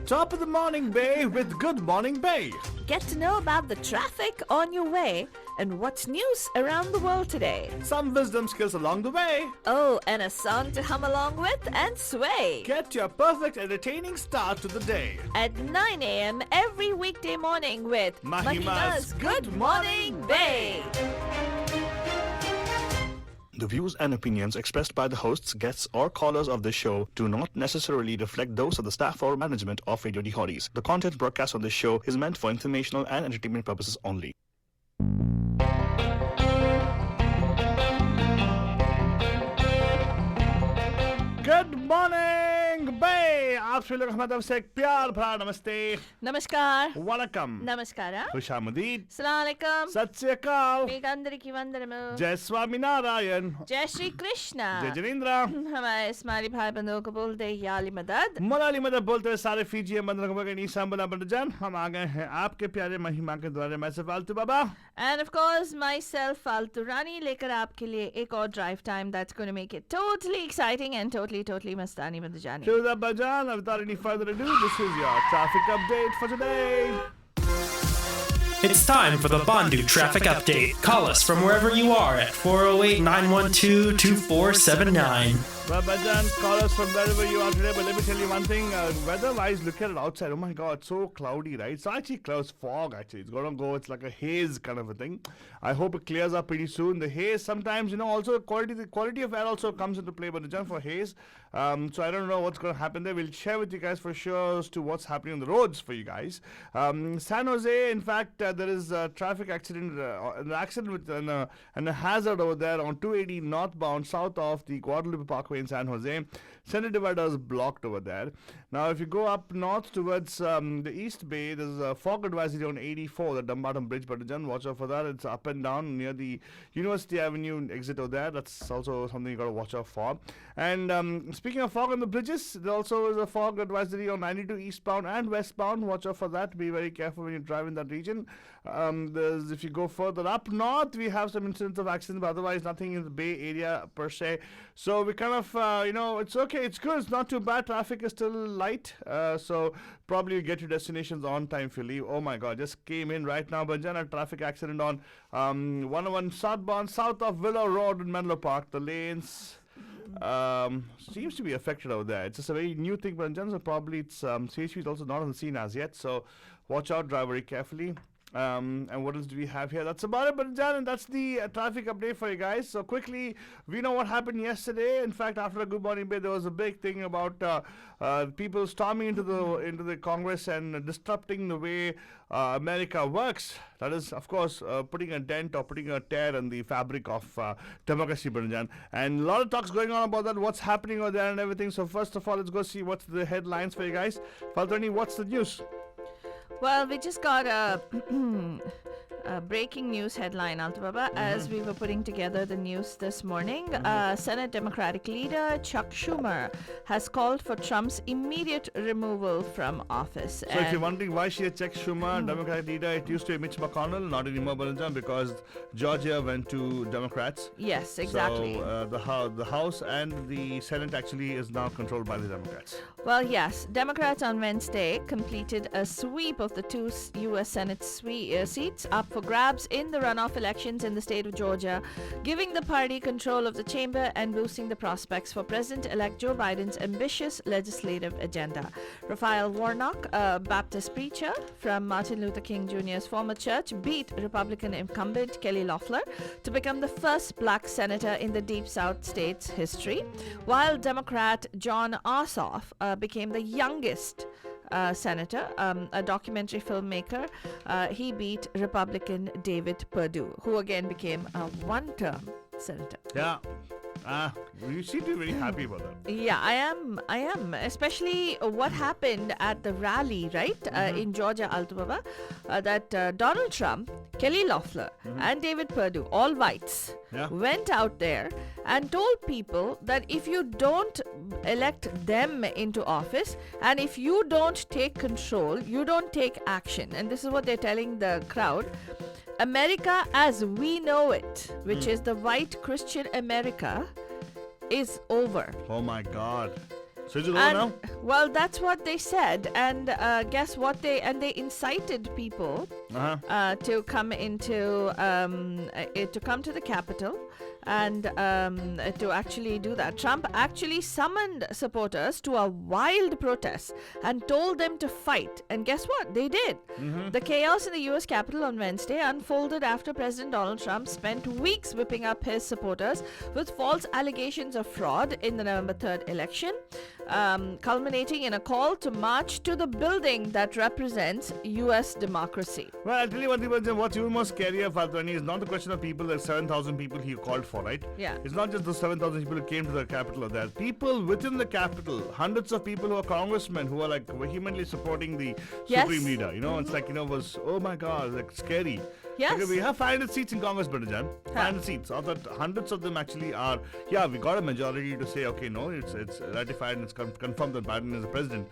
Top of the morning, Bay, with Good Morning Bay. Get to know about the traffic on your way and what's news around the world today. Some wisdom skills along the way. Oh, and a song to hum along with and sway. Get your perfect entertaining start to the day. At 9 a.m. every weekday morning with Mahima's Good Morning Bay. The views and opinions expressed by the hosts, guests, or callers of this show do not necessarily reflect those of the staff or management of Radio Dihadis. The content broadcast on this show is meant for informational and entertainment purposes only. Good morning, Bay. आप सभी लोग हमारे तरफ से एक प्यार भरा नमस्ते, Namaskar. Vanakkam, Namaskara. खुशामदीद, Assalamu alaikum. सत श्री अकाल, Megandariki vandanamu. जय Swami Narayan, Jai Shri Krishna. जय जिनेंद्र। हमारे इस्माइली भाई बंधुओं को बोलते हैं याली मदद। मलाली मदद बोलते हुए सारे फीजी बंधुओं को नीसाम्बला बंडजान, हम आ गए हैं आपके प्यारे महिमा के द्वारे। मैं से फालतू बाबा And of course, myself, Faltu Rani, लेकर आपके लिए एक और drive time that's going to make it totally exciting and totally mastani madajani. to the bajan. Without any further ado, this is your traffic update for today. It's time for the Bandu Traffic Update. Call us from wherever you are at 408-912-2479. Well, Bajan, call us from wherever you are today, but let me tell you one thing, weather-wise, look at it outside. Oh my God, it's so cloudy, right? It's actually clouds, fog actually. It's gonna go, it's like a haze kind of a thing. I hope it clears up pretty soon. The haze, sometimes, also the quality of air also comes into play, but the for haze. So I don't know what's gonna happen there. We'll share with you guys for sure as to what's happening on the roads for you guys. San Jose, in fact, there is a traffic accident, an accident with and a hazard over there on 280 northbound south of the Guadalupe Parkway in San Jose. Center divider is blocked over there. Now, if you go up north towards the East Bay, there's a fog advisory on 84, the Dumbarton Bridge. But watch out for that. It's up and down near the University Avenue exit over there. That's also something you got to watch out for. And speaking of fog on the bridges, there also is a fog advisory on 92 eastbound and westbound. Watch out for that. Be very careful when you drive in that region. If you go further up north, we have some incidents of accidents, but otherwise nothing in the Bay Area per se. So we kind of, it's okay. It's good. It's not too bad. Traffic is still light. So probably you get your destinations on time if you leave. Oh my God, just came in right now. Banjana traffic accident on 101 southbound south of Willow Road in Menlo Park. The lanes seems to be affected over there. It's just a very new thing, but in general, so probably it's CHP is also not on the scene as yet. So watch out, drive very carefully. And what else do we have here? That's about it, but that's the traffic update for you guys. So quickly, we know what happened yesterday. In fact, after a Good Morning Bay, there was a big thing about people storming into the Congress and disrupting the way America works. That is, of course, putting a dent or putting a tear in the fabric of democracy, Banjan. And a lot of talks going on about that, what's happening over there and everything. So first of all, let's go see what's the headlines for you guys. Faltani, what's the news? Well, we just got a breaking news headline, Altubaba, as we were putting together the news this morning. Senate Democratic leader Chuck Schumer has called for Trump's immediate removal from office. So if you're wondering why she had Chuck Schumer, Democratic leader, it used to be Mitch McConnell, not anymore, because Georgia went to Democrats. Yes, exactly. So the House and the Senate actually is now controlled by the Democrats. Well, yes. Democrats on Wednesday completed a sweep of the two U.S. Senate seats up for grabs in the runoff elections in the state of Georgia, giving the party control of the chamber and boosting the prospects for President-elect Joe Biden's ambitious legislative agenda. Raphael Warnock, a Baptist preacher from Martin Luther King Jr.'s former church, beat Republican incumbent Kelly Loeffler to become the first black senator in the Deep South state's history, while Democrat John Ossoff became the youngest senator, a documentary filmmaker. He beat Republican David Perdue, who again became a one-term senator. Yeah. You seem to be very happy about that. Yeah, I am. Especially what happened at the rally, right, in Georgia, Altubaba, that Donald Trump, Kelly Loeffler, and David Perdue, all whites, went out there and told people that if you don't elect them into office and if you don't take control, you don't take action. And this is what they're telling the crowd. America as we know it, which is the white Christian America, is over. Oh my God. So is it over And now? well, that's what they said. And guess what? They incited people to come to the Capitol and to actually do that. Trump actually summoned supporters to a wild protest and told them to fight. And guess what? They did. The chaos in the U.S. Capitol on Wednesday unfolded after President Donald Trump spent weeks whipping up his supporters with false allegations of fraud in the November 3rd election, culminating in a call to march to the building that represents U.S. democracy. Well, I'll tell you one thing, Banjan, what's even more scarier, Faltani, is not the question of people, like 7,000 people he called for, right? Yeah. It's not just the 7,000 people who came to the Capitol of that. People within the Capitol, hundreds of people who are congressmen who are like vehemently supporting the Yes. Supreme Leader. You know, it's like, was, oh my God, like scary. Yes. Because we have 500 seats in Congress, Banjan. 500 seats. Of that, hundreds of them actually are, we got a majority to say, okay, no, it's ratified and it's confirmed that Biden is the president.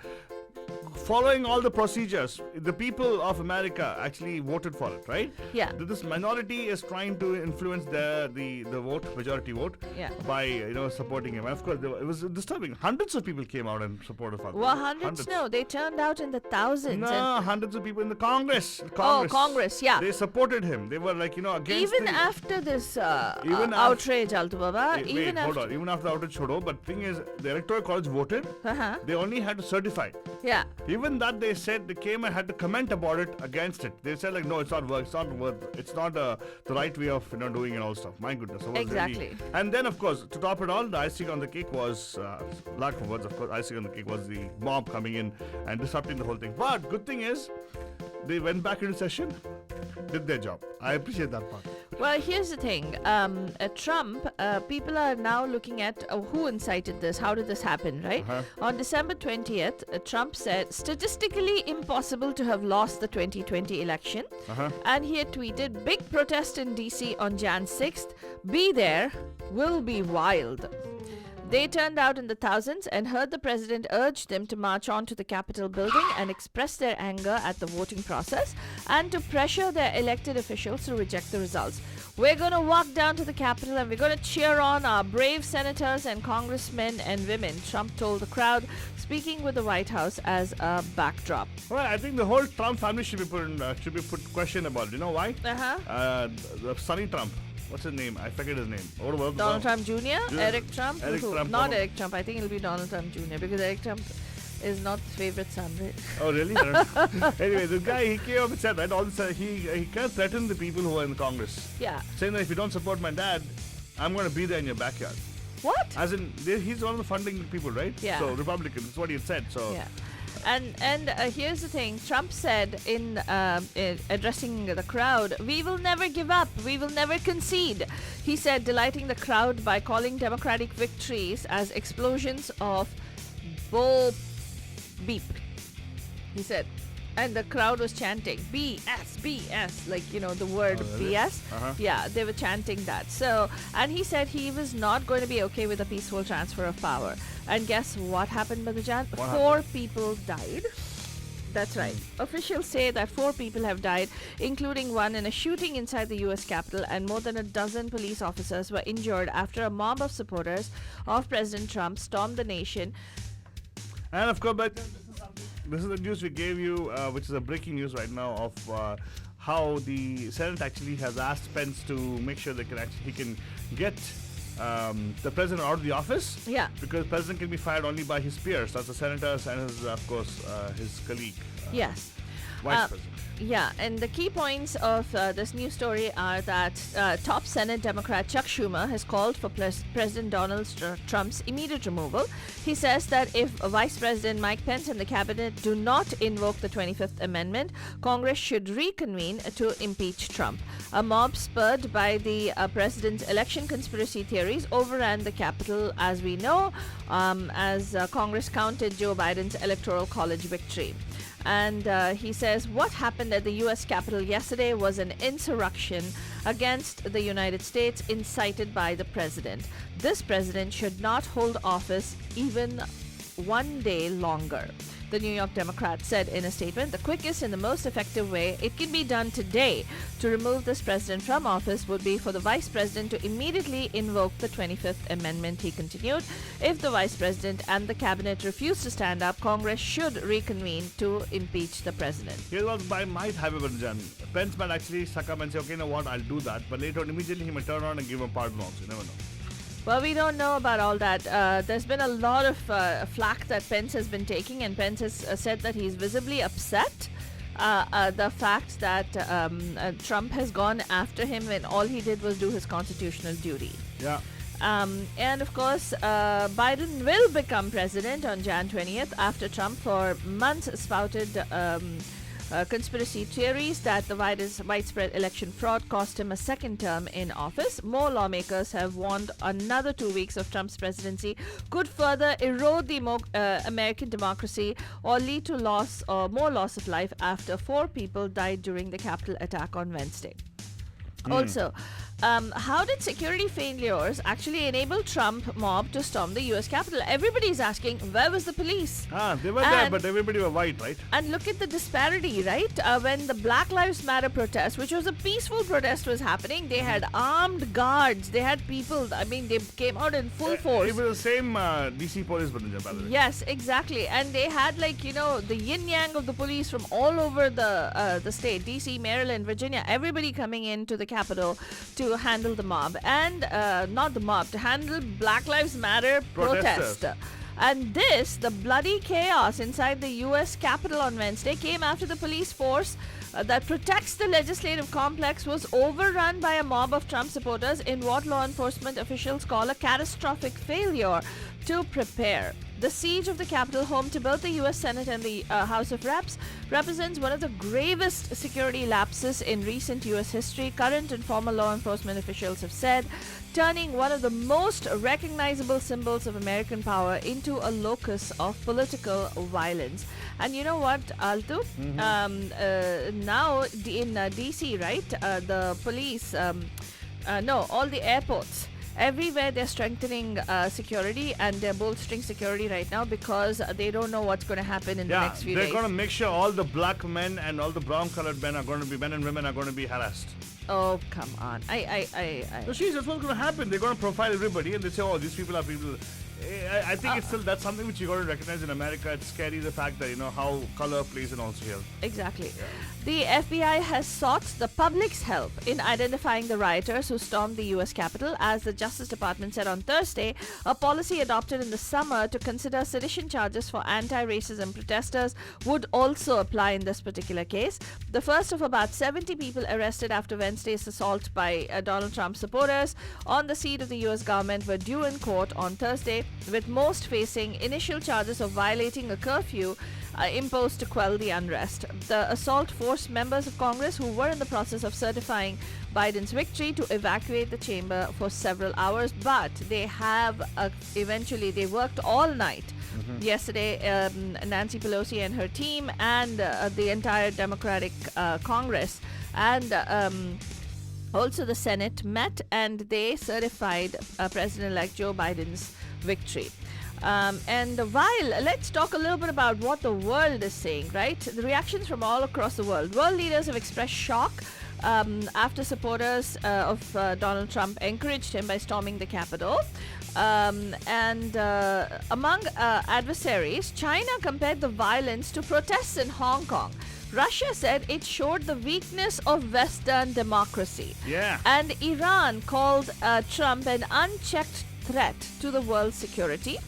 Following all the procedures, the people of America actually voted for it, right? Yeah. This minority is trying to influence the vote, majority vote, Yeah. by supporting him. And of course, it was disturbing. Hundreds of people came out and supported Falcon. Well, hundreds? No, they turned out in the thousands. No, hundreds of people in the Congress. Congress, yeah. They supported him. They were like, against Even the, after this Even outrage, Altu Baba, Wait, even hold after... on. Even after the outage, chodo. But thing is, the Electoral College voted. Uh-huh. They only had to certify. Yeah. Even that they said, they came and had to comment about it against it. They said like, no, it's not work. It's not worth. It's not the right way of doing and all stuff. My goodness. It was Exactly. Really, and then of course, to top it all, the icing on the cake was lack of words. Of course, icing on the cake was the mob coming in and disrupting the whole thing. But good thing is, they went back into session, did their job. I appreciate that part. Well, here's the thing. Trump, people are now looking at who incited this. How did this happen, right? On December 20th, Trump said statistically impossible to have lost the 2020 election. And he had tweeted, big protest in DC on Jan 6th. Be there, will be wild. They turned out in the thousands and heard the president urge them to march on to the Capitol building and express their anger at the voting process and to pressure their elected officials to reject the results. We're going to walk down to the Capitol and we're going to cheer on our brave senators and congressmen and women, Trump told the crowd, speaking with the White House as a backdrop. Well, I think the whole Trump family should be put question about it. You know why? The Sonny Trump. What's his name? I forget his name. Donald Trump Jr.? Eric Trump? Eric Trump. Not Eric Trump. I think it'll be Donald Trump Jr. because Eric Trump is not the favorite son, right? Oh, really? Anyway, the guy, he came up and said, right, all this, he kind of threatened the people who are in the Congress. Yeah. Saying that if you don't support my dad, I'm going to be there in your backyard. What? As in, he's one of the funding people, right? Yeah. So, Republican, that's what he had said. So. Yeah. And here's the thing. Trump said in addressing the crowd, we will never give up. We will never concede. He said, delighting the crowd by calling Democratic victories as explosions of bull beep. He said. And the crowd was chanting BS, BS, like, the word BS. Yeah, they were chanting that. So, and he said he was not going to be okay with a peaceful transfer of power. And guess what happened, Badajan? 4 people died. That's right. Officials say that 4 people have died, including one in a shooting inside the U.S. Capitol, and more than a dozen police officers were injured after a mob of supporters of President Trump stormed the nation. And of course, but this is the news we gave you, which is a breaking news right now of how the Senate actually has asked Pence to make sure he can get the president out of the office. Yeah. Because the president can be fired only by his peers. That's the senators and of course, his colleague. Yes. Vice president. Yeah, and the key points of this news story are that top Senate Democrat Chuck Schumer has called for President Donald Trump's immediate removal. He says that if Vice President Mike Pence and the cabinet do not invoke the 25th Amendment, Congress should reconvene to impeach Trump. A mob spurred by the president's election conspiracy theories overran the Capitol, as we know, as Congress counted Joe Biden's Electoral College victory. And he says what happened at the U.S. Capitol yesterday was an insurrection against the United States incited by the president. This president should not hold office even one day longer. The New York Democrat said in a statement, the quickest and the most effective way it can be done today to remove this president from office would be for the vice president to immediately invoke the 25th Amendment. He continued, if the vice president and the cabinet refuse to stand up, Congress should reconvene to impeach the president. Here's what I might have ever done. Pence might actually succumb and say, okay, you know what, I'll do that. But later on, immediately he might turn around and give him pardon also. You never know. Well, we don't know about all that. There's been a lot of flack that Pence has been taking, and Pence has said that he's visibly upset. The fact that Trump has gone after him when all he did was do his constitutional duty. Yeah. And of course, Biden will become president on Jan 20th after Trump for months spouted conspiracy theories that the widespread election fraud cost him a second term in office. More lawmakers have warned another 2 weeks of Trump's presidency could further erode the American democracy or lead to more loss of life after 4 people died during the Capitol attack on Wednesday. Also, how did security failures actually enable Trump mob to storm the U.S. Capitol? Everybody's asking, where was the police? They were there, but everybody were white, right? And look at the disparity, right? When the Black Lives Matter protest, which was a peaceful protest, was happening, they had armed guards. They had people, I mean, they came out in full force. It was the same DC police, by the way. Yes, exactly. And they had, like, you know, the yin-yang of the police from all over the state, DC, Maryland, Virginia, everybody coming into the Capitol to handle the mob. And not the mob, to handle Black Lives Matter protest. And the bloody chaos inside the U.S. Capitol on Wednesday came after the police force that protects the legislative complex was overrun by a mob of Trump supporters in what law enforcement officials call a catastrophic failure to prepare. The siege of the Capitol, home to both the U.S. Senate and the House of Reps, represents one of the gravest security lapses in recent U.S. history, current and former law enforcement officials have said, turning one of the most recognizable symbols of American power into a locus of political violence. And you know what, Altu? Now in D.C., right, the police, all the airports, everywhere they're strengthening security, and they're bolstering security right now because they don't know what's going to happen in the next few days. They're going to make sure all the black men and all the brown colored men and women are going to be harassed. Oh, come on. So that's what's going to happen. They're going to profile everybody and they say, oh, these people are people. I think it's still, that's something which you got to recognize in America. It's scary, the fact that, you know, how color plays in also here. Exactly. Yeah. The FBI has sought the public's help in identifying the rioters who stormed the U.S. Capitol. As the Justice Department said on Thursday, a policy adopted in the summer to consider sedition charges for anti-racism protesters would also apply in this particular case. The first of about 70 people arrested after Wednesday's assault by Donald Trump supporters on the seat of the U.S. government were due in court on Thursday, with most facing initial charges of violating a curfew imposed to quell the unrest. The assault forced members of Congress who were in the process of certifying Biden's victory to evacuate the chamber for several hours, but they have eventually, they worked all night. Yesterday, Nancy Pelosi and her team and the entire Democratic Congress and also the Senate met, and they certified President-elect Joe Biden's victory. And while let's talk a little bit about what the world is saying, right? The reactions from all across the world. World leaders have expressed shock after supporters of Donald Trump encouraged him by storming the Capitol. And among adversaries, China compared the violence to protests in Hong Kong. Russia said it showed the weakness of Western democracy. Yeah. And Iran called Trump an unchecked threat to the world's security.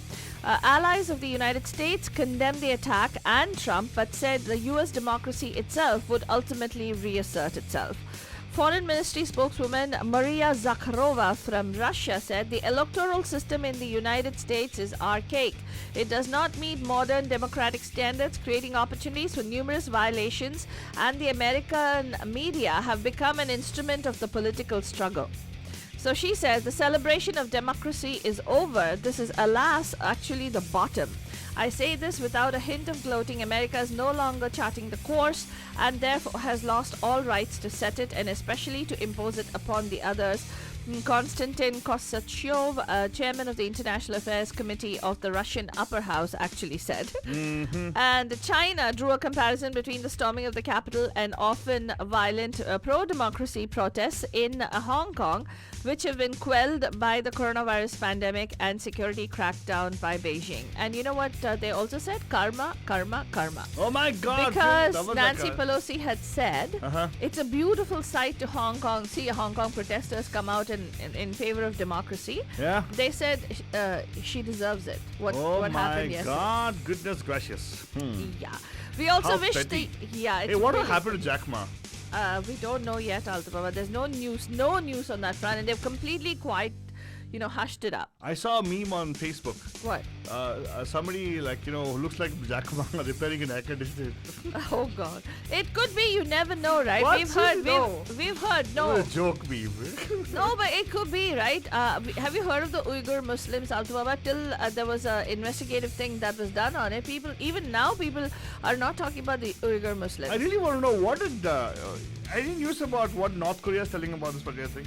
Allies of the United States condemned the attack and Trump, but said the U.S. democracy itself would ultimately reassert itself. Foreign Ministry spokeswoman Rhea Chakraborty from Russia said the electoral system in the United States is archaic. It does not meet modern democratic standards, creating opportunities for numerous violations, and the American media have become an instrument of the political struggle. So she says the celebration of democracy is over. This is, alas, actually the bottom. I say this without a hint of gloating. America is no longer charting the course and therefore has lost all rights to set it and especially to impose it upon the others. Konstantin Kosachev, chairman of the International Affairs Committee of the Russian Upper House, actually said. And China drew a comparison between the storming of the capital and often violent pro-democracy protests in Hong Kong, which have been quelled by the coronavirus pandemic and security crackdown by Beijing. And you know what they also said? Karma, karma, karma. Oh my God! Because that was Nancy like a- Pelosi had said it's a beautiful sight to Hong Kong. See Hong Kong protesters come out in favor of democracy. Yeah. They said she deserves it. What Oh happened my yesterday? God! Goodness gracious. Yeah. We also How wish petty. yeah. Hey, It's what will really- happen to Jack Ma? We don't know yet, Altibaba. There's no news on that front, and they've completely quite, hushed it up. I saw a meme on Facebook. What? Somebody who looks like Jack Ma repairing an air conditioner. Oh God! It could be. You never know, right? What? We've heard. No. We've heard. What No. a joke meme. No, but it could be, right? Have you heard of the Uyghur Muslims, Altibaba? Till there was an investigative thing that was done on it. Even now, people are not talking about the Uyghur Muslims. I really want to know what did. Any news about what North Korea is telling about this particular thing?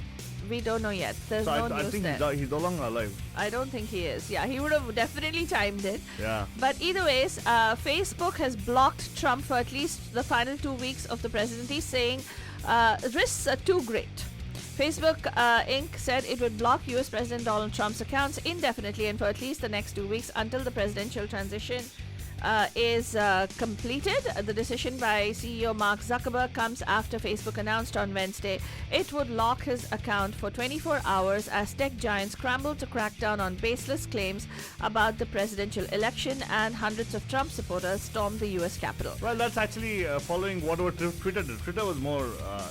We don't know yet. There's So no I news think there. he's no longer alive. I don't think he is. Yeah, he would have definitely chimed in. Yeah. But either ways, Facebook has blocked Trump for at least the final 2 weeks of the presidency, saying risks are too great. Facebook Inc. said it would block US President Donald Trump's accounts indefinitely and for at least the next 2 weeks until the presidential transition is completed. The decision by CEO Mark Zuckerberg comes after Facebook announced on Wednesday it would lock his account for 24 hours as tech giants scrambled to crack down on baseless claims about the presidential election, and hundreds of Trump supporters stormed the US Capitol. Well, that's actually following whatever Twitter did. Twitter was more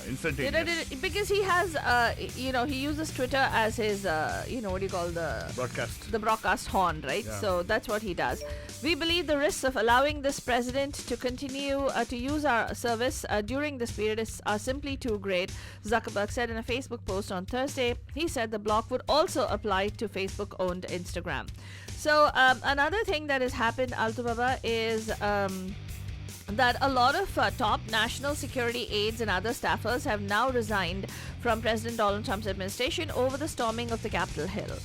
instantaneous. Because he has, he uses Twitter as his, what do you call Broadcast. the broadcast horn, right? Yeah. So that's what he does. We believe the risks of allowing this president to continue to use our service during this period are simply too great, Zuckerberg said in a Facebook post on Thursday. He said the block would also apply to Facebook-owned Instagram. So another thing that has happened, Altubaba, is that a lot of top national security aides and other staffers have now resigned from President Donald Trump's administration over the storming of the Capitol Hill.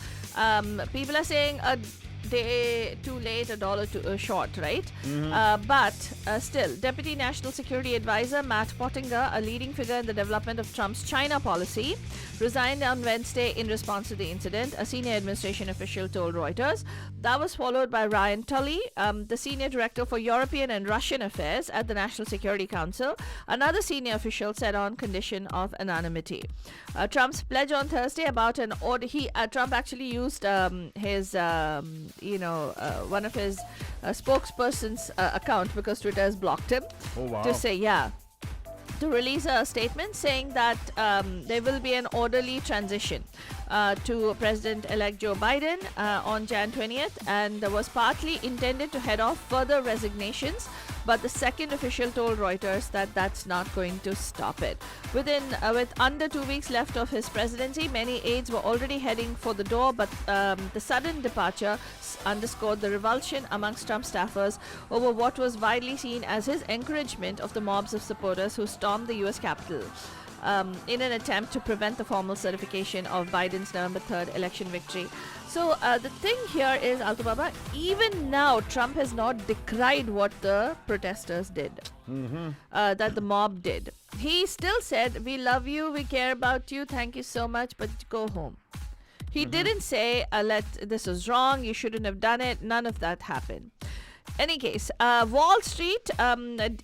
People are saying a day too late, $1 too short, right? But still, Deputy National Security Advisor Matt Pottinger, a leading figure in the development of Trump's China policy, resigned on Wednesday in response to the incident, a senior administration official told Reuters. That was followed by Ryan Tully, the senior director for European and Russian affairs at the National Security Council. Another senior official said on condition of anonymity. Trump's pledge on Thursday about an order. Trump actually used his one of his spokesperson's account, because Twitter has blocked him, Oh, wow. to say, to release a statement saying that there will be an orderly transition to President-elect Joe Biden on Jan 20th, and was partly intended to head off further resignations. But the second official told Reuters that that's not going to stop it. With under 2 weeks left of his presidency, many aides were already heading for the door, but the sudden departure underscored the revulsion amongst Trump staffers over what was widely seen as his encouragement of the mobs of supporters who stormed the U.S. Capitol in an attempt to prevent the formal certification of Biden's November 3rd election victory. So the thing here is, Altubaba, even now Trump has not decried what the protesters did, that the mob did. He still said, we love you, we care about you, thank you so much, but go home. He didn't say, this is wrong, you shouldn't have done it. None of that happened. Any case, Wall Street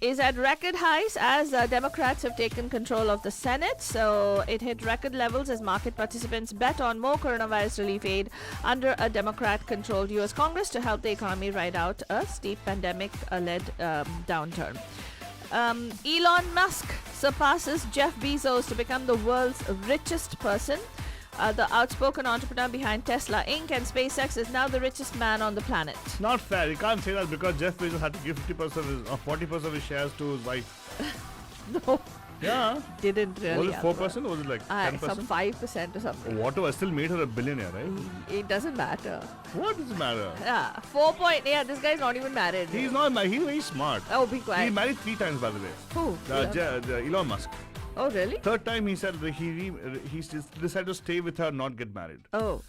is at record highs as Democrats have taken control of the Senate. So it hit record levels as market participants bet on more coronavirus relief aid under a Democrat-controlled U.S. Congress to help the economy ride out a steep pandemic-led downturn. Elon Musk surpasses Jeff Bezos to become the world's richest person. The outspoken entrepreneur behind Tesla Inc. and SpaceX is now the richest man on the planet. Not fair. You can't say that because Jeff Bezos had to give 50% of his, or 40% of his shares to his wife. No, Yeah. didn't really. Was it 4%? Was it like 10%? Some 5% or something. Whatever. Still made her a billionaire, right? It doesn't matter. What does it matter? Yeah, this guy's not even married. He's not married. He's very smart. Oh, be He quiet. married 3 times, by the way. Who? Elon Musk. Oh, really? Third time he said that he decided to stay with her, not get married. Oh.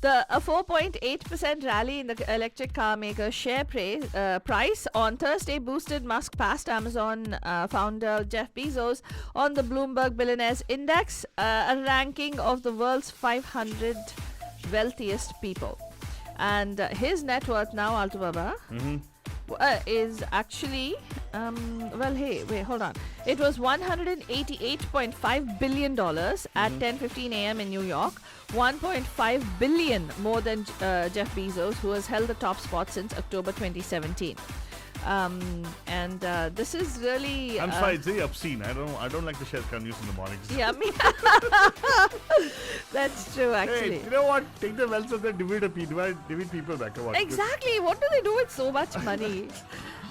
A 4.8% rally in the electric car maker's share price on Thursday boosted Musk past Amazon founder Jeff Bezos on the Bloomberg Billionaires Index, a ranking of the world's 500 wealthiest people. And his net worth now, Altubaba, is actually, hey, wait, hold on. It was $188.5 billion at 10:15 a.m. in New York, 1.5 billion more than Jeff Bezos, who has held the top spot since October 2017. This is really. I'm sorry, it's very obscene. I don't like the share news in the mornings. Yeah, me. That's true, actually. Hey, you know what? Take the wealth of the divide people back. Come on. Exactly. What do they do with so much money?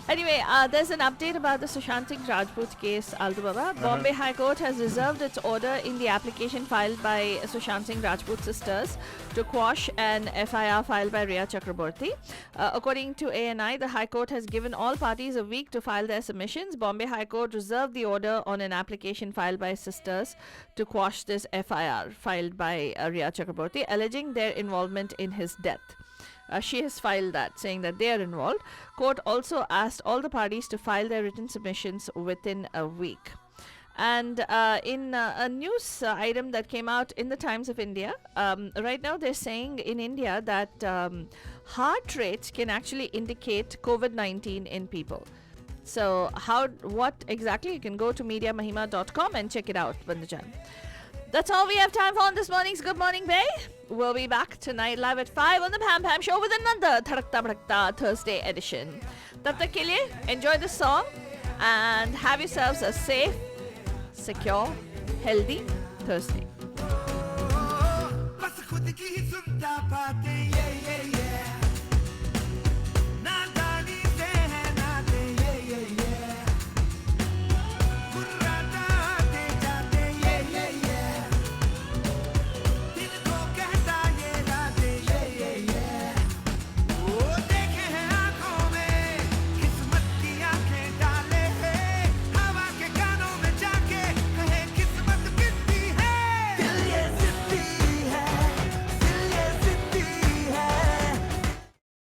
Anyway, there's an update about the Sushant Singh Rajput case, Aldubaba. Bombay High Court has reserved its order in the application filed by Sushant Singh Rajput's sisters to quash an FIR filed by Rhea Chakraborty. According to ANI, the High Court has given all parties a week to file their submissions. Bombay High Court reserved the order on an application filed by sisters to quash this FIR filed by Rhea Chakraborty, alleging their involvement in his death. She has filed that, saying that they are involved. Court also asked all the parties to file their written submissions within a week. And in a news item that came out in the Times of India, right now they're saying in India that heart rates can actually indicate COVID-19 in people. So what exactly? You can go to mediamahima.com and check it out, Bandajan. That's all we have time for on this morning's Good Morning Bay. We'll be back tonight live at 5 on the Pam Pam Show with another Thadakta Bhadakta Thursday edition. Tab tak ke liye, enjoy the song and have yourselves a safe, secure, healthy Thursday.